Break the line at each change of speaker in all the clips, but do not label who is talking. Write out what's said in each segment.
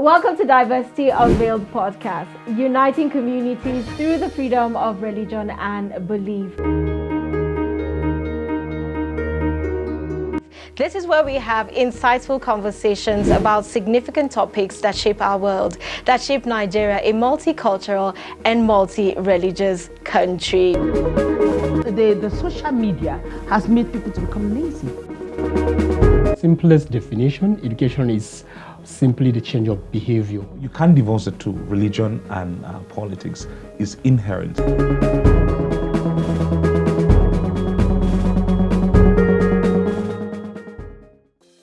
Welcome to Diversity Unveiled podcast, uniting communities through the freedom of religion and belief. This is where we have insightful conversations about significant topics that shape our world, that shape Nigeria, a multicultural and multi-religious country.
The social media has made people to become lazy.
Simplest definition, education is simply the change of behavior.
You can't divorce the two. Religion and politics is inherent.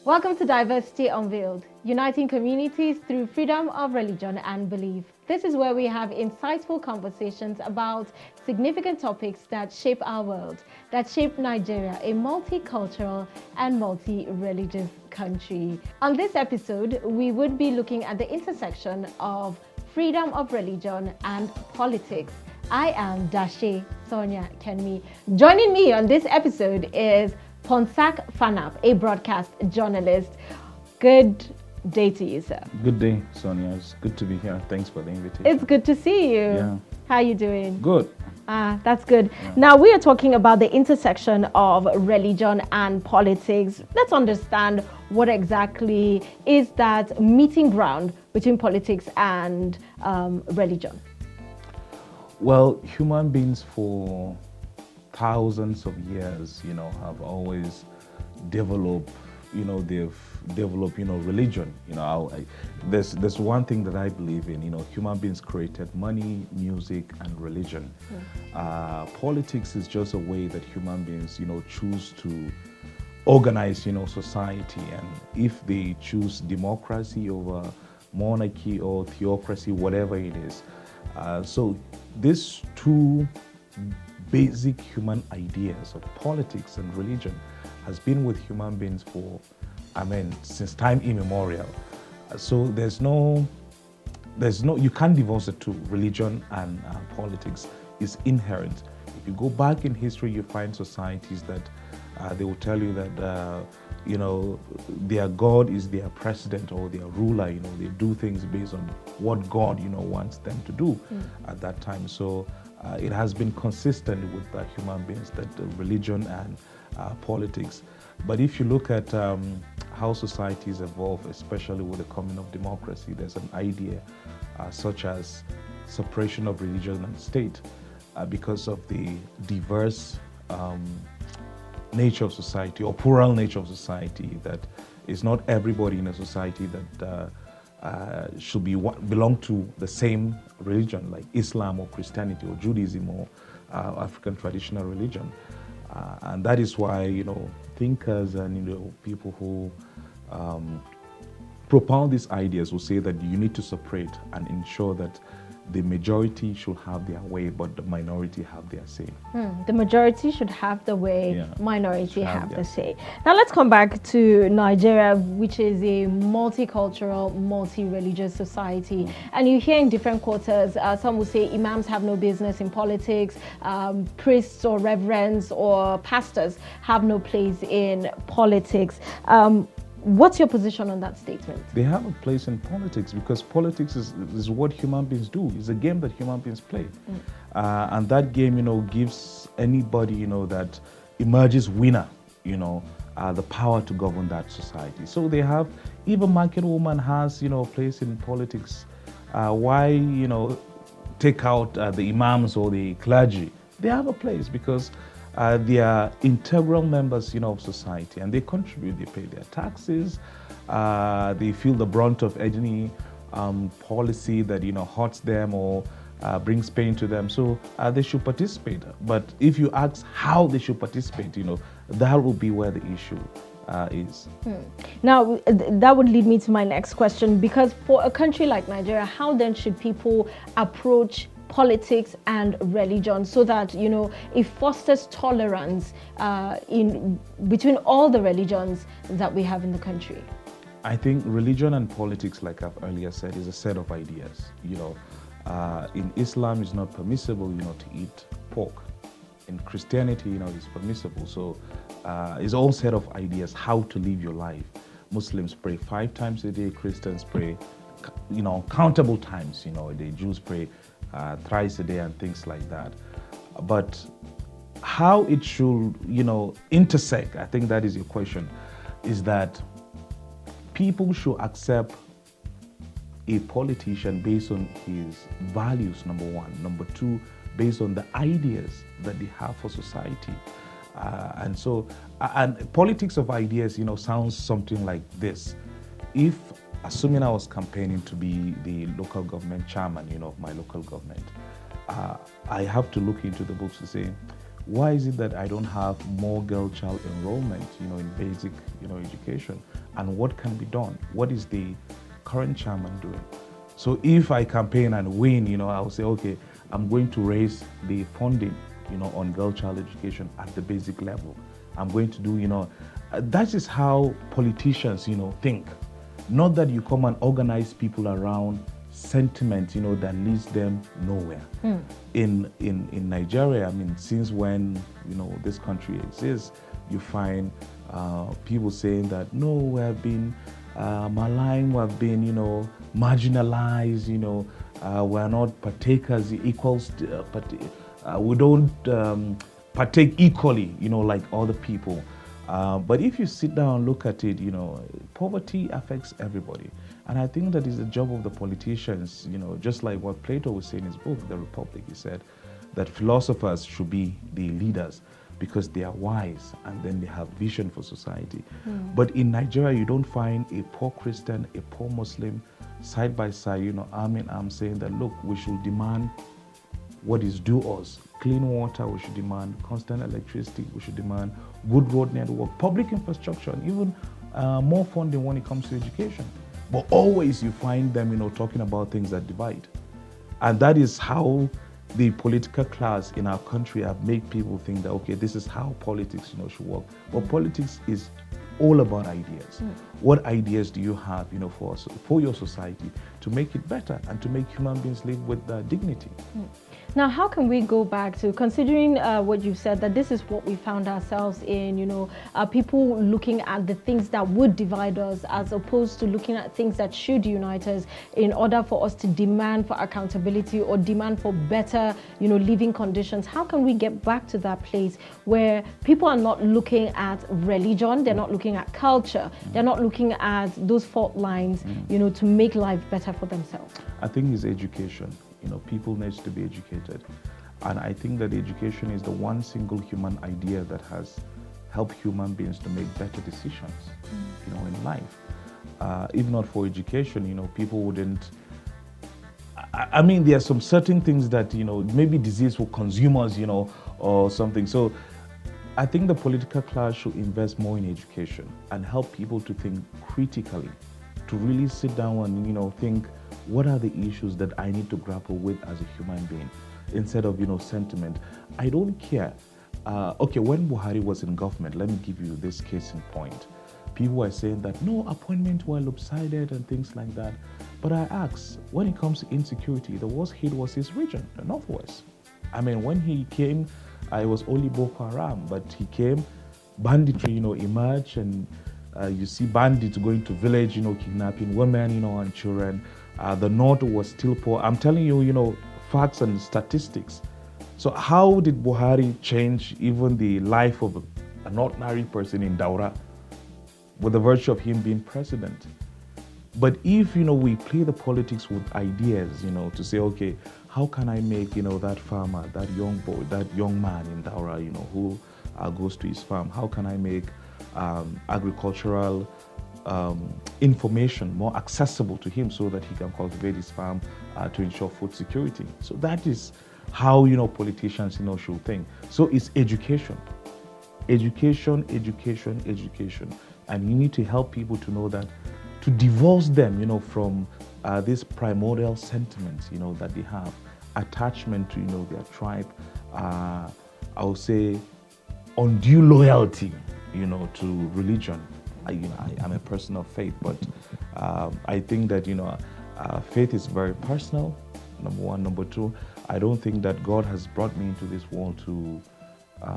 Welcome to Diversity Unveiled, uniting communities through freedom of religion and belief. This is where we have insightful conversations about significant topics that shape our world, that shape Nigeria, a multicultural and multi-religious country. On this episode, we would be looking at the intersection of freedom of religion and politics. I am Dashe Sonia Kenmi. Joining me on this episode is Ponsak Fanap, a broadcast journalist. Good day to you, sir.
Good day, Sonia. It's good to be here. Thanks for the invitation.
It's good to see you.
Yeah.
How are you doing?
Good.
That's good.
Yeah.
Now, we are talking about the intersection of religion and politics. Let's understand what exactly is that meeting ground between politics and religion.
Well, human beings for thousands of years, have always developed, they've developed, religion. There's one thing that I believe in, human beings created money, music, and religion. Politics is just a way that human beings, choose to organize, society. And if they choose democracy over monarchy or theocracy, whatever it is. So these two basic human ideas of politics and religion has been with human beings since time immemorial. So you can't divorce the two. Religion and politics is inherent. If you go back in history, you find societies that they will tell you that their God is their president or their ruler. They do things based on what God wants them to do at that time. So it has been consistent with human beings that religion and politics. But if you look at how societies evolve, especially with the coming of democracy, there's an idea such as separation of religion and state because of the diverse nature of society or plural nature of society, that is not everybody in a society that should belong to the same religion, like Islam or Christianity or Judaism or African traditional religion. And that is why, thinkers and, people who propound these ideas will say that you need to separate and ensure that the majority should have their way, but the minority have their say.
The majority should have the way, minority have the say. Now let's come back to Nigeria, which is a multicultural, multi-religious society. And you hear in different quarters, some will say imams have no business in politics, priests or reverends or pastors have no place in politics. What's your position on that statement?
They have a place in politics because politics is what human beings do. It's a game that human beings play. And that game, gives anybody, that emerges winner, the power to govern that society. So they have, even market woman has, a place in politics. Why, take out the imams or the clergy? They have a place because they are integral members, of society, and they contribute. They pay their taxes. They feel the brunt of any policy that hurts them or brings pain to them. So they should participate. But if you ask how they should participate, that will be where the issue is.
Now, that would lead me to my next question, because for a country like Nigeria, how then should people approach politics and religion so that it fosters tolerance between all the religions that we have in the country?
I think religion and politics, like I've earlier said, is a set of ideas. In Islam, it's not permissible, to eat pork. In Christianity, it's permissible. So it's all set of ideas how to live your life. Muslims pray 5 times a day. Christians pray countable times. The Jews pray thrice a day and things like that. But how it should, intersect, I think that is your question, is that people should accept a politician based on his values, number one. Number two, based on the ideas that they have for society. And politics of ideas, sounds something like this. If, assuming I was campaigning to be the local government chairman, of my local government, I have to look into the books to say, why is it that I don't have more girl-child enrollment, in basic, education? And what can be done? What is the current chairman doing? So if I campaign and win, I'll say, okay, I'm going to raise the funding, on girl-child education at the basic level. I'm going to do, that is how politicians, think. Not that you come and organize people around sentiment, that leads them nowhere. In Nigeria, since when, this country exists, you find people saying that, no, we have been maligned, we have been, marginalized, we're not partakers, equals, we don't partake equally, like other people. But if you sit down and look at it, poverty affects everybody. And I think that is the job of the politicians, just like what Plato was saying in his book, The Republic. He said that philosophers should be the leaders because they are wise and then they have vision for society. But in Nigeria, you don't find a poor Christian, a poor Muslim side by side, arm in arm saying that, look, we should demand what is due us. Clean water, we should demand constant electricity, we should demand good road network, public infrastructure, and even more funding when it comes to education. But always you find them, talking about things that divide. And that is how the political class in our country have made people think that, okay, this is how politics, should work. But politics is all about ideas. What ideas do you have, for your society to make it better and to make human beings live with dignity?
Now, how can we go back to, considering what you said, that this is what we found ourselves in, people looking at the things that would divide us as opposed to looking at things that should unite us in order for us to demand for accountability or demand for better, living conditions. How can we get back to that place where people are not looking at religion, they're not looking at culture, they're not looking at those fault lines, to make life better for themselves?
I think it's education. People need to be educated. And I think that education is the one single human idea that has helped human beings to make better decisions, in life. If not for education, people wouldn't... there are some certain things that, maybe disease will consume us, or something. So I think the political class should invest more in education and help people to think critically, to really sit down and, think, what are the issues that I need to grapple with as a human being instead of, sentiment? I don't care. Okay, when Buhari was in government, let me give you this case in point. People were saying that, no, appointments were lopsided and things like that. But I asked, when it comes to insecurity, the worst hit was his region, the Northwest. When he came, it was only Boko Haram, but he came, banditry, emerged, and you see bandits going to village, kidnapping women, and children. The North was still poor. I'm telling you, facts and statistics. So how did Buhari change even the life of an ordinary person in Daura with the virtue of him being president? But if, we play the politics with ideas, to say, okay, how can I make, that farmer, that young boy, that young man in Daura, who goes to his farm, how can I make agricultural information more accessible to him so that he can cultivate his farm to ensure food security? So that is how, politicians, should think. So it's education. Education. And you need to help people to know that, to divorce them, from this primordial sentiments, that they have, attachment to, their tribe, I would say undue loyalty, to religion. I'm a person of faith, but I think that, faith is very personal, number one. Number two, I don't think that God has brought me into this world to,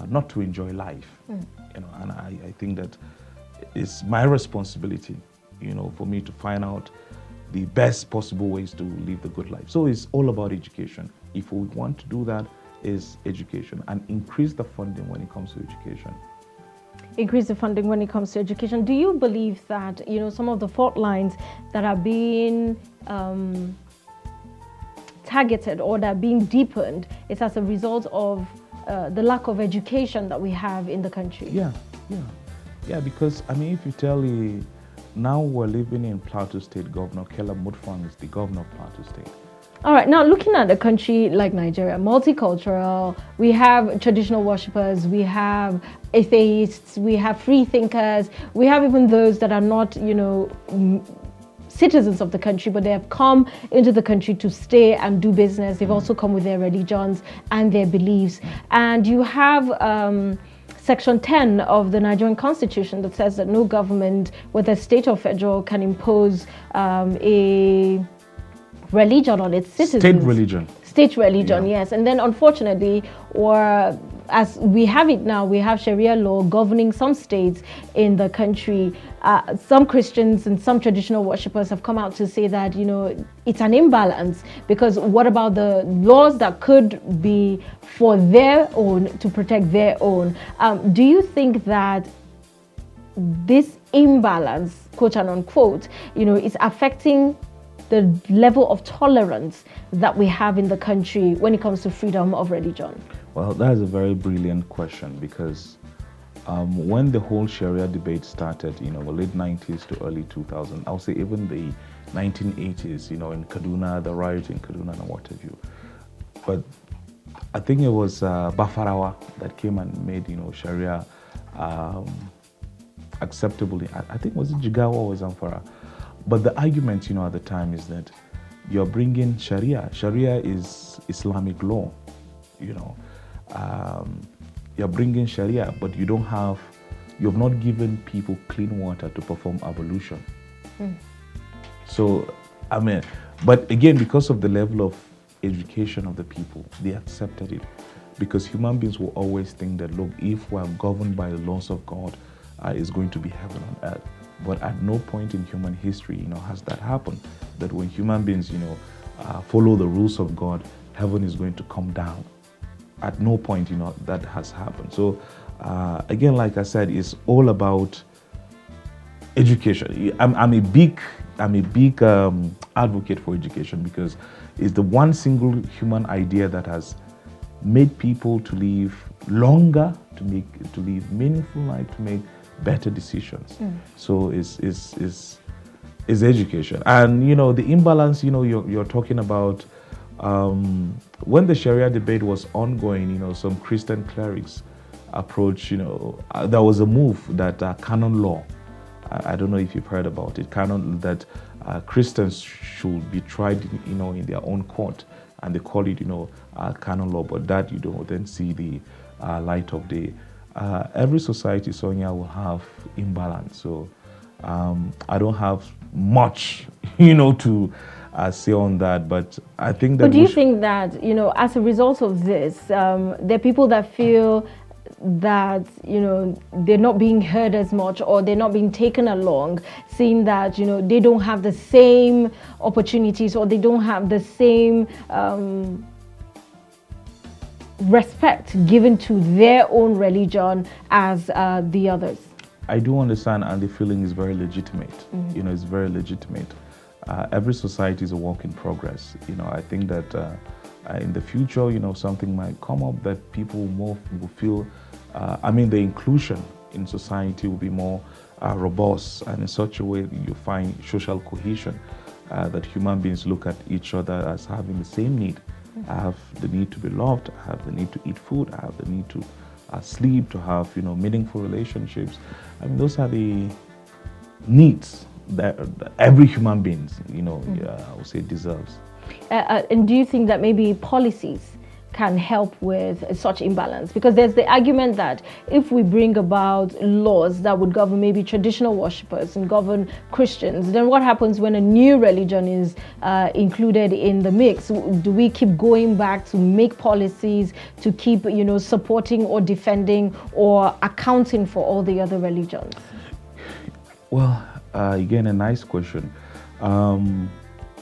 not to enjoy life, and I think that it's my responsibility, for me to find out the best possible ways to live the good life. So it's all about education. If we want to do that, is education, and increase the funding when it comes to education.
Increase the funding when it comes to education. Do you believe that, some of the fault lines that are being targeted or that are being deepened is as a result of the lack of education that we have in the country?
Yeah, because if you tell me, now we're living in Plateau State, Governor Kella Mutfwang is the governor of Plateau State.
All right, now looking at a country like Nigeria, multicultural, we have traditional worshippers, we have atheists, we have free thinkers, we have even those that are not, citizens of the country, but they have come into the country to stay and do business. They've also come with their religions and their beliefs. And you have Section 10 of the Nigerian Constitution that says that no government, whether state or federal, can impose a religion on its citizens. State religion,
yeah.
Yes. And then unfortunately, or as we have it now, we have Sharia law governing some states in the country. Some Christians and some traditional worshippers have come out to say that, it's an imbalance, because what about the laws that could be for their own, to protect their own? Do you think that this imbalance, quote and unquote, is affecting the level of tolerance that we have in the country when it comes to freedom of religion?
Well, that is a very brilliant question, because when the whole Sharia debate started, the late 90s to early 2000s, I'll say even the 1980s, in Kaduna, the riot in Kaduna and what have you. But I think it was Bafarawa that came and made, Sharia acceptable. I think, was it Jigawa or Zamfara? But the argument, at the time is that you're bringing Sharia. Sharia is Islamic law, You're bringing Sharia, but you have not given people clean water to perform ablution. So, but again, because of the level of education of the people, they accepted it. Because human beings will always think that, look, if we are governed by the laws of God, it's going to be heaven on earth. But at no point in human history, has that happened. That when human beings, follow the rules of God, heaven is going to come down. At no point, that has happened. So, again, like I said, it's all about education. I'm a big advocate for education, because it's the one single human idea that has made people to live longer, to live meaningful life, to make better decisions. So it's education. And the imbalance, you're talking about, when the Sharia debate was ongoing, some Christian clerics approached, there was a move that canon law, I don't know if you've heard about it, canon that Christians should be tried, in their own court, and they call it, canon law, but that you don't then see the light of day. Every society, Sonia, will have imbalance. So I don't have much, to say on that, but I think that.
But do you think that, as a result of this, there are people that feel that, they're not being heard as much, or they're not being taken along, seeing that, they don't have the same opportunities, or they don't have the same respect given to their own religion as the others?
I do understand, and the feeling is very legitimate. It's very legitimate. Every society is a work in progress. I think that in the future, something might come up that people more will feel, the inclusion in society will be more robust, and in such a way you find social cohesion, that human beings look at each other as having the same need. I have the need to be loved, I have the need to eat food, I have the need to sleep, to have meaningful relationships. Those are the needs that every human being, I would say, deserves.
And do you think that maybe policies can help with such imbalance? Because there's the argument that if we bring about laws that would govern maybe traditional worshippers and govern Christians, then what happens when a new religion is included in the mix? Do we keep going back to make policies to keep, supporting or defending or accounting for all the other religions?
Well, again, a nice question.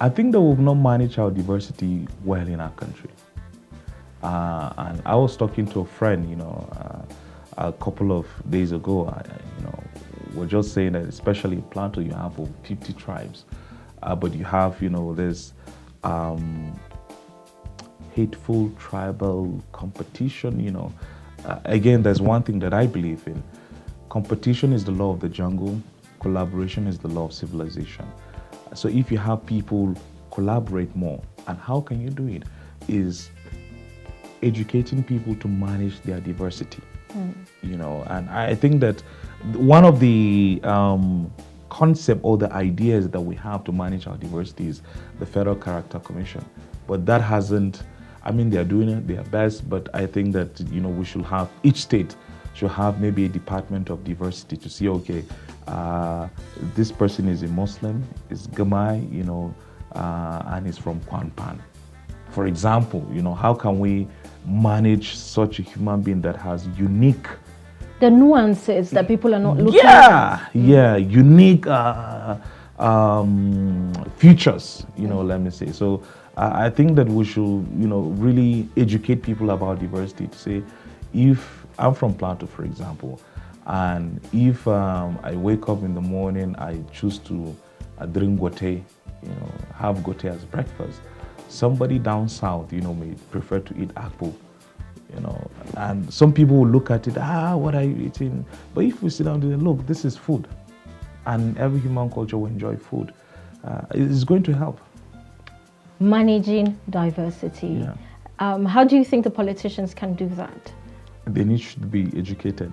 I think that we've not managed our diversity well in our country. And I was talking to a friend, a couple of days ago. We're just saying that, especially in Plateau, you have over 50 tribes, but you have, there's hateful tribal competition. Again, there's one thing that I believe in: competition is the law of the jungle. Collaboration is the law of civilization. So if you have people collaborate more, and how can you do it? Is educating people to manage their diversity. And I think that one of the concept or the ideas that we have to manage our diversity is the Federal Character Commission. But that hasn't, they're doing it, their best, but I think that, we should have, each state should have maybe a department of diversity to see, okay, this person is a Muslim, is Gamai, and is from Kwanpan. For example, how can we manage such a human being that has unique...
The nuances that people are not looking at.
Yeah, unique features, let me say. So I think that we should, really educate people about diversity to say, if I'm from Plateau, for example, and if I wake up in the morning, I choose to drink gote, have gote as breakfast. Somebody down south, may prefer to eat akpu, and some people will look at it, what are you eating? But if we sit down and say, look, this is food, and every human culture will enjoy food, it's going to help.
Managing diversity.
Yeah.
How do you think the politicians can do that?
They need to be educated.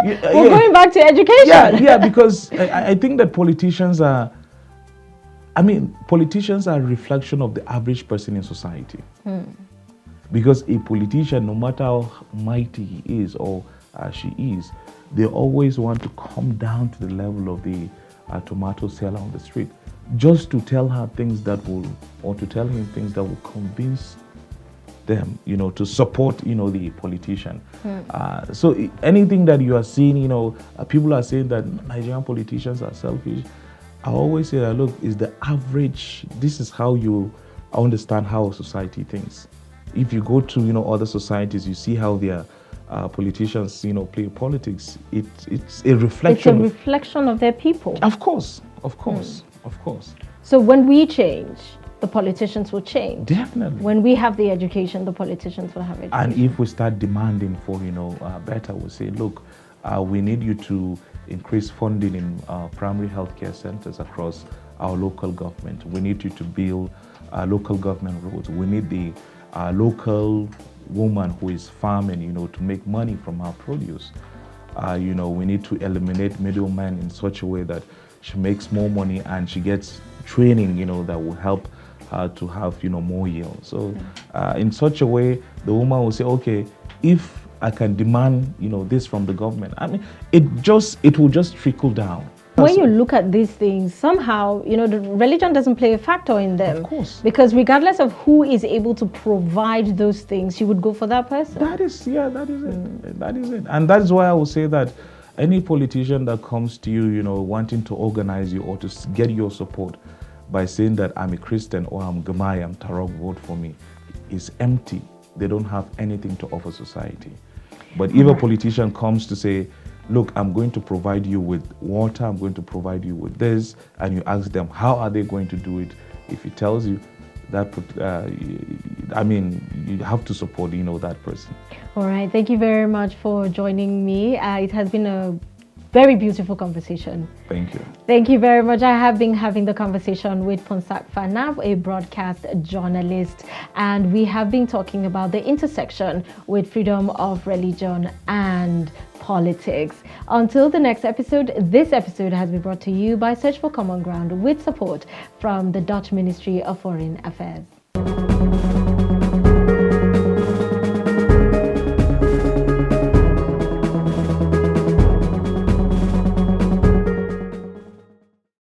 We're going back to education.
Yeah, because I think that politicians are a reflection of the average person in society. Because a politician, no matter how mighty he is or she is, they always want to come down to the level of the tomato seller on the street, just to tell her things that will, or to tell him things that will convince them, to support, the politician. So anything that you are seeing, people are saying that Nigerian politicians are selfish. I always say that, look, is the average, this is how you understand how society thinks. If you go to, other societies, you see how their politicians, play politics. It's a reflection.
It's a reflection of their people.
Of course.
So when we change, the politicians will change.
Definitely.
When we have the education, the politicians will have education.
And if we start demanding for, better, we'll say, look, we need you to increase funding in primary healthcare centers across our local government. We need you to build local government roads. We need the local woman who is farming, to make money from her produce. We need to eliminate middlemen in such a way that she makes more money and she gets training, that will help her to have, more yield. So in such a way, the woman will say, okay, if I can demand, this from the government. It will just trickle down.
When you look at these things, somehow, the religion doesn't play a factor in them.
Of course.
Because regardless of who is able to provide those things, you would go for that person.
That is it. That is it. And that is why I will say that any politician that comes to you, wanting to organize you or to get your support by saying that I'm a Christian or I'm Gamai, I'm Tarok, vote for me, is empty. They don't have anything to offer society. But if a politician comes to say, look, I'm going to provide you with water, I'm going to provide you with this, and you ask them, how are they going to do it? If he tells you that, you have to support, that person.
All right. Thank you very much for joining me. It has been a very beautiful conversation.
Thank you.
Thank you very much. I have been having the conversation with Ponsak Fanab, a broadcast journalist, and we have been talking about the intersection with freedom of religion and politics. Until the next episode, this episode has been brought to you by Search for Common Ground with support from the Dutch Ministry of Foreign Affairs.